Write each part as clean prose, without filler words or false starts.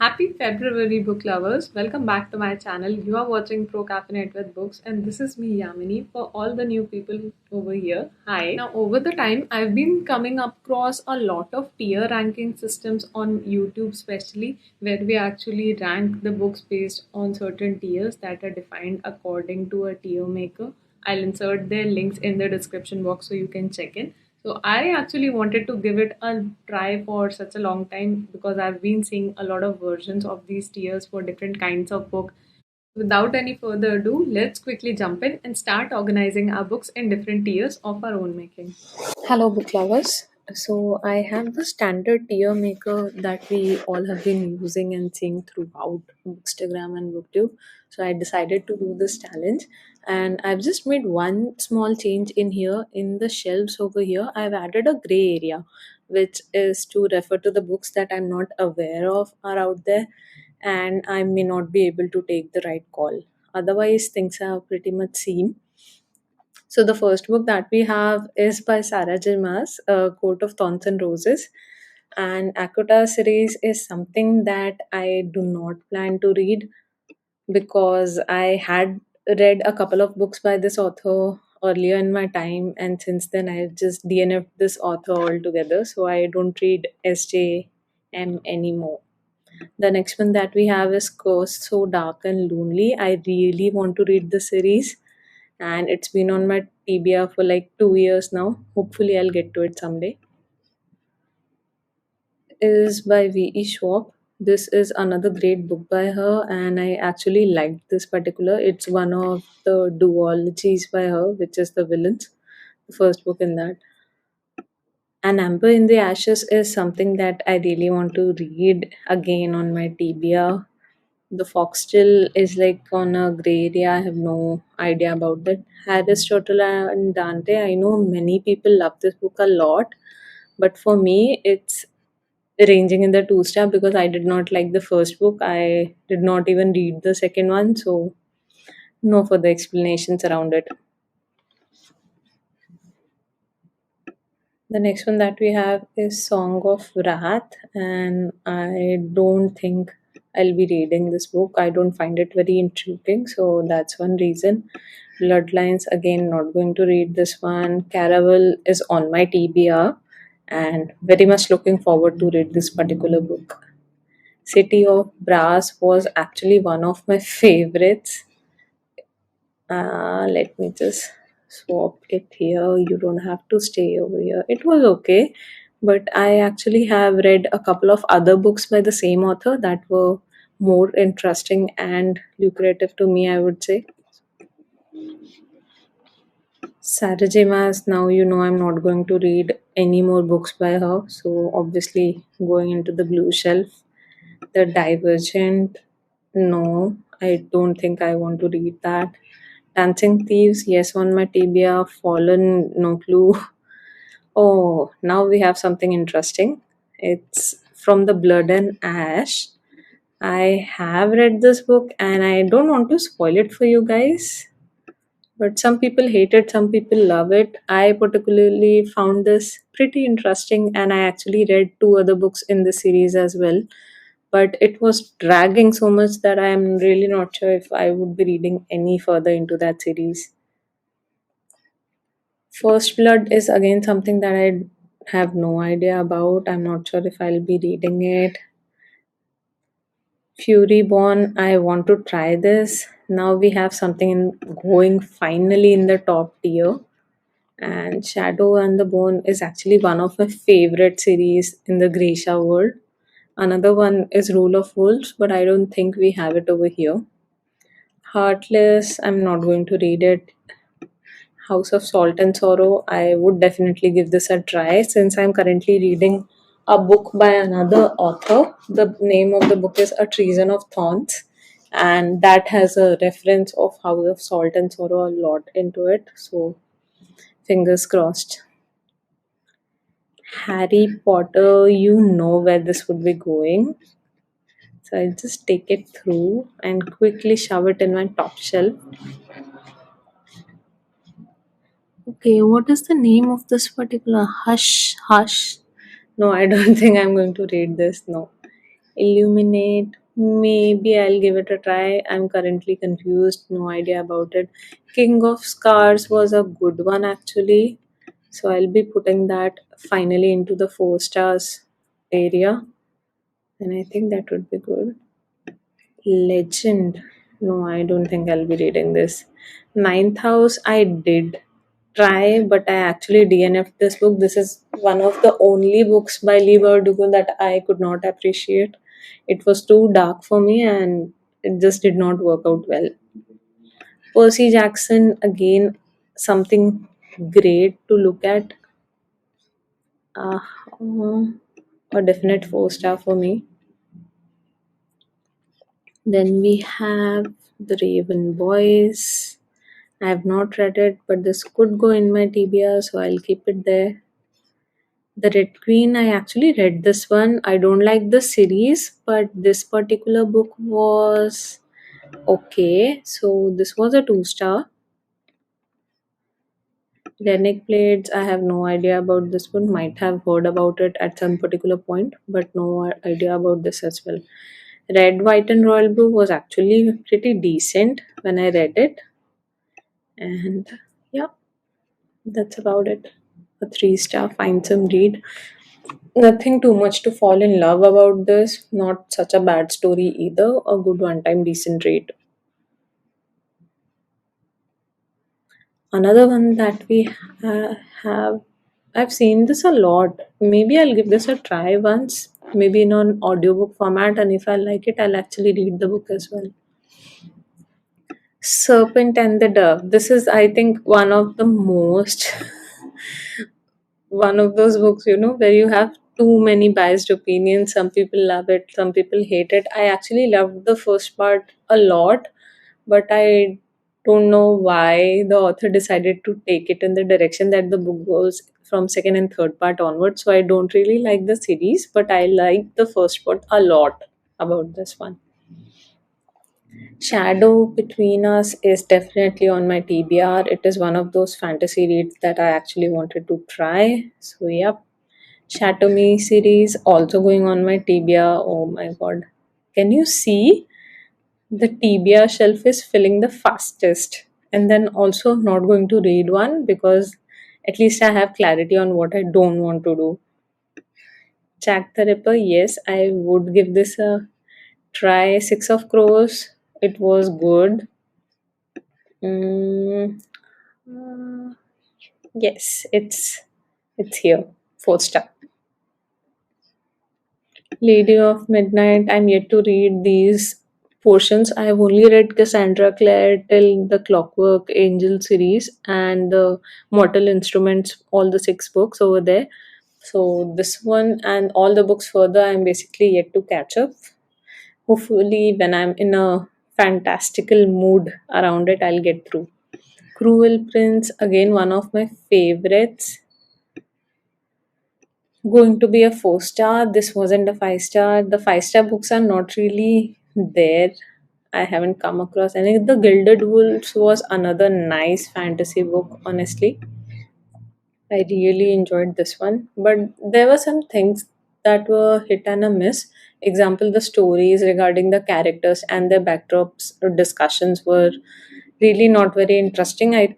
Happy February, book lovers. Welcome back to my channel. You are watching Procrastinate with Books, and this is me, Yamini. For all the new people over here, hi. Now, over the time, I've been coming across a lot of tier ranking systems on YouTube, especially where we actually rank the books based on certain tiers that are defined according to a tier maker. I'll insert their links in the description box so you can check in. So I actually wanted to give it a try for such a long time because I've been seeing a lot of versions of these tiers for different kinds of book. Without any further ado, let's quickly jump in and start organizing our books in different tiers of our own making. Hello, book lovers. So, I have the standard tier maker that we all have been using and seeing throughout Bookstagram and Booktube. So, I decided to do this challenge, and I've just made one small change in here in the shelves over here. I've added a gray area, which is to refer to the books that I'm not aware of are out there, and I may not be able to take the right call. Otherwise, things are pretty much same. So the first book that we have is by Sarah J. Maas, Court of Thorns and Roses. And Akota series is something that I do not plan to read because I had read a couple of books by this author earlier in my time, and since then I just DNF'd this author altogether. So I don't read SJM anymore. The next one that we have is Cursed So Dark and Lonely. I really want to read the series, and it's been on my TBR for like 2 years now. Hopefully, I'll get to it someday. Is by V.E. Schwab. This is another great book by her, and I actually liked this particular. It's one of the duologies by her, which is The Villains, the first book in that. An Amber in the Ashes is something that I really want to read again on my TBR. The foxtail is like on a gray area. I have no idea about that. Aristotle and Dante. I know many people love this book a lot, but for me, it's ranging in the two star because I did not like the first book. I did not even read the second one, so no further explanations around it. The next one that we have is Song of Wrath, and I don't think I'll be reading this book. I don't find it very intriguing, so that's one reason. Bloodlines, again, not going to read this one. Caravel is on my TBR, and very much looking forward to read this particular book. City of Brass was actually one of my favorites. Let me just swap it here. You don't have to stay over here. It was okay, but I actually have read a couple of other books by the same author that were more interesting and lucrative to me, I would say. Sarah J. Maas, now you know I'm not going to read any more books by her, so obviously going into the blue shelf. The Divergent, no, I don't think I want to read that. Dancing Thieves, yes, on my TBR. Fallen, no clue. Oh, now we have something interesting. It's From the Blood and Ash. I have read this book and I don't want to spoil it for you guys, but some people hate it, some people love it. I particularly found this pretty interesting, and I actually read two other books in the series as well. But it was dragging so much that I am really not sure if I would be reading any further into that series. First Blood is again something that I have no idea about. I'm not sure if I'll be reading it. Fury Born, I want to try this. Now we have something going finally in the top tier. And Shadow and the Bone is actually one of my favorite series in the Grisha world. Another one is Rule of Wolves, but I don't think we have it over here. Heartless, I'm not going to read it. House of Salt and Sorrow, I would definitely give this a try since I'm currently reading a book by another author. The name of the book is A Treason of Thorns, and that has a reference of House of Salt and Sorrow a lot into it. So, fingers crossed. Harry Potter, you know where this would be going. So I'll just take it through and quickly shove it in my top shelf. Okay, what is the name of this particular Hush? No, I don't think I'm going to read this. No. Illuminate. Maybe I'll give it a try. I'm currently confused. No idea about it. King of Scars was a good one actually. So I'll be putting that finally into the 4 stars area. And I think that would be good. Legend. No, I don't think I'll be reading this. Ninth House, I did try, but I actually DNF'd this book. This is one of the only books by Lee Bardugo that I could not appreciate. It was too dark for me and it just did not work out well. Percy Jackson, again, something great to look at. Uh, a definite 4 star for me. Then we have The Raven Boys. I have not read it, but this could go in my TBR, so I'll keep it there. The Red Queen, I actually read this one. I don't like the series, but this particular book was okay. So this was a 2 star. Renick Blades, I have no idea about this one. Might have heard about it at some particular point, but no idea about this as well. Red, White, and Royal Blue was actually pretty decent when I read it. And yeah, that's about it. A 3 star, find some read. Nothing too much to fall in love about this. Not such a bad story either. A good one time, decent read. Another one that we have, I've seen this a lot. Maybe I'll give this a try once, maybe in an audiobook format, and if I like it, I'll actually read the book as well. Serpent and the Dove. This is, I think, one of the most one of those books, where you have too many biased opinions. Some people love it, some people hate it. I actually loved the first part a lot, but I don't know why the author decided to take it in the direction that the book goes from second and third part onwards. So I don't really like the series, but I like the first part a lot about this one. Shadow Between Us is definitely on my TBR. It is one of those fantasy reads that I actually wanted to try. So, yep. Shadow Me series also going on my TBR. Oh my god. Can you see? The TBR shelf is filling the fastest. And then also not going to read one because at least I have clarity on what I don't want to do. Jack the Ripper, yes, I would give this a try. Six of Crows, it was good. Mm, uh, yes, it's here. 4 star. Lady of Midnight. I'm yet to read these portions. I have only read Cassandra Clare till the Clockwork Angel series and the Mortal Instruments, all the 6 books over there. So this one and all the books further, I'm basically yet to catch up. Hopefully, when I'm in a fantastical mood around it, I'll get through. Cruel Prince, again, one of my favorites. Going to be a 4 star. This wasn't a 5 star. The 5 star books are not really there. I haven't come across any. The Gilded Wolves was another nice fantasy book, honestly. I really enjoyed this one. But there were some things that were hit and a miss. Example, the stories regarding the characters and their backdrops or discussions were really not very interesting. I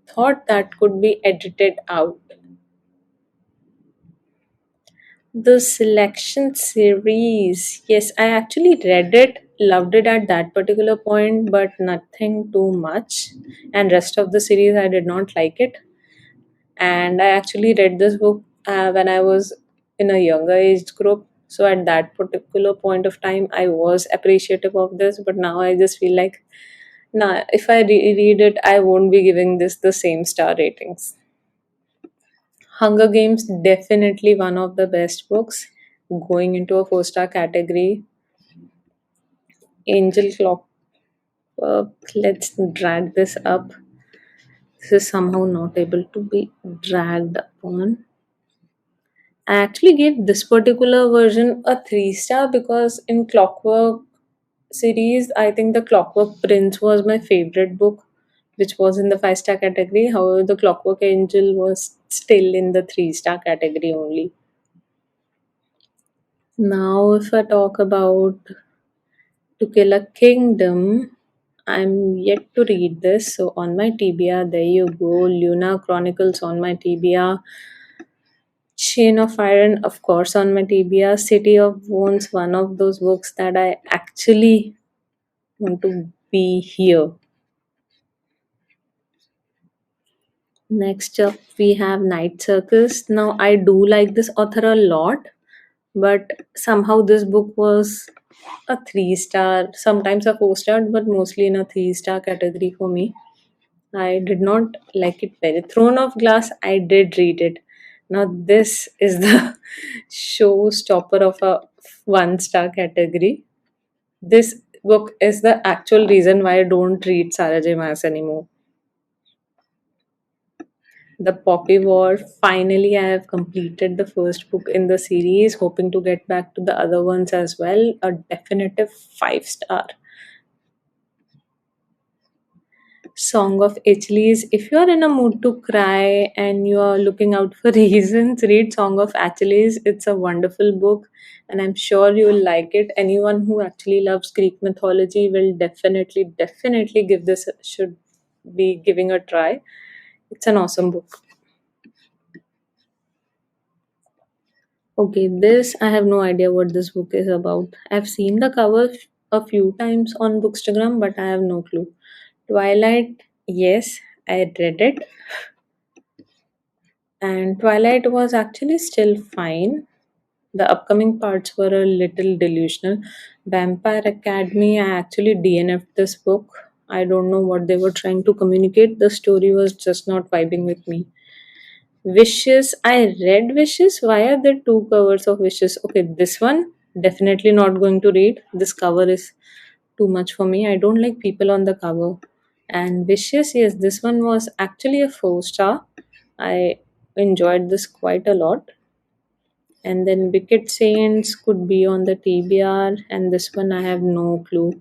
thought that could be edited out. The Selection series. Yes, I actually read it, loved it at that particular point, but nothing too much. And rest of the series, I did not like it. And I actually read this book when I was in a younger age group. So at that particular point of time, I was appreciative of this, but now I just feel like, nah, if I read it, I won't be giving this the same star ratings. Hunger Games, definitely one of the best books. Going into a 4 star category. Angel Clock. Let's drag this up. This is somehow not able to be dragged upon. I actually gave this particular version a 3 star because in Clockwork series, I think the Clockwork Prince was my favorite book, which was in the 5 star category. However, the Clockwork Angel was still in the 3 star category only. Now, if I talk about To Kill a Kingdom, I'm yet to read this. So, on my TBR, there you go. Luna Chronicles on my TBR. Chain of Iron, of course, on my TBR. City of Bones, one of those books that I actually want to be here. Next up, we have Night Circus. Now, I do like this author a lot, but somehow this book was a 3 star, sometimes a 4 star, but mostly in a 3 star category for me. I did not like it very. Throne of Glass, I did read it. Now, this is the showstopper of a 1 star category. This book is the actual reason why I don't read Sarah J. Maas anymore. The Poppy War. Finally, I have completed the first book in the series, hoping to get back to the other ones as well. A definitive 5 star. Song of Achilles. If you are in a mood to cry and you are looking out for reasons, read Song of Achilles. It's a wonderful book and I'm sure you will like it. Anyone who actually loves Greek mythology will definitely give this should be giving a try. It's an awesome book. Okay, this I have no idea what this book is about. I've seen the cover a few times on Bookstagram, but I have no clue. Twilight, yes, I read it, and Twilight was actually still fine. The upcoming parts were a little delusional. Vampire Academy, I actually DNF'd this book. I don't know what they were trying to communicate. The story was just not vibing with me. Wishes. I read Wishes. Why are there two covers of Wishes? Okay, this one definitely not going to read. This cover is too much for me. I don't like people on the cover. And Wishes, yes, this one was actually a 4 star. I enjoyed this quite a lot. And then Wicked Saints could be on the TBR, and this one I have no clue.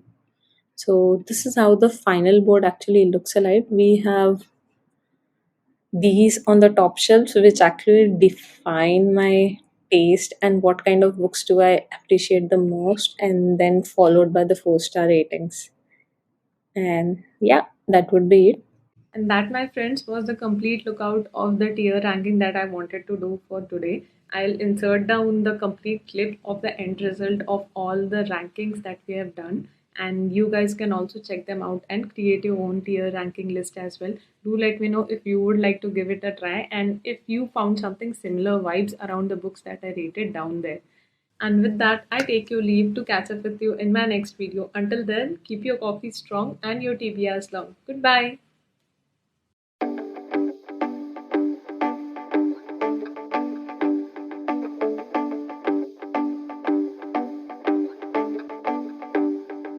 So this is how the final board actually looks like. We have these on the top shelves which actually define my taste and what kind of books do I appreciate the most, and then followed by the 4 star ratings. And yeah, that would be it. And that, my friends, was the complete lookout of the tier ranking that I wanted to do for today. I'll insert down the complete clip of the end result of all the rankings that we have done. And you guys can also check them out and create your own tier ranking list as well. Do let me know if you would like to give it a try and if you found something similar vibes around the books that I rated down there. And with that, I take your leave to catch up with you in my next video. Until then, keep your coffee strong and your TBRs long. Goodbye.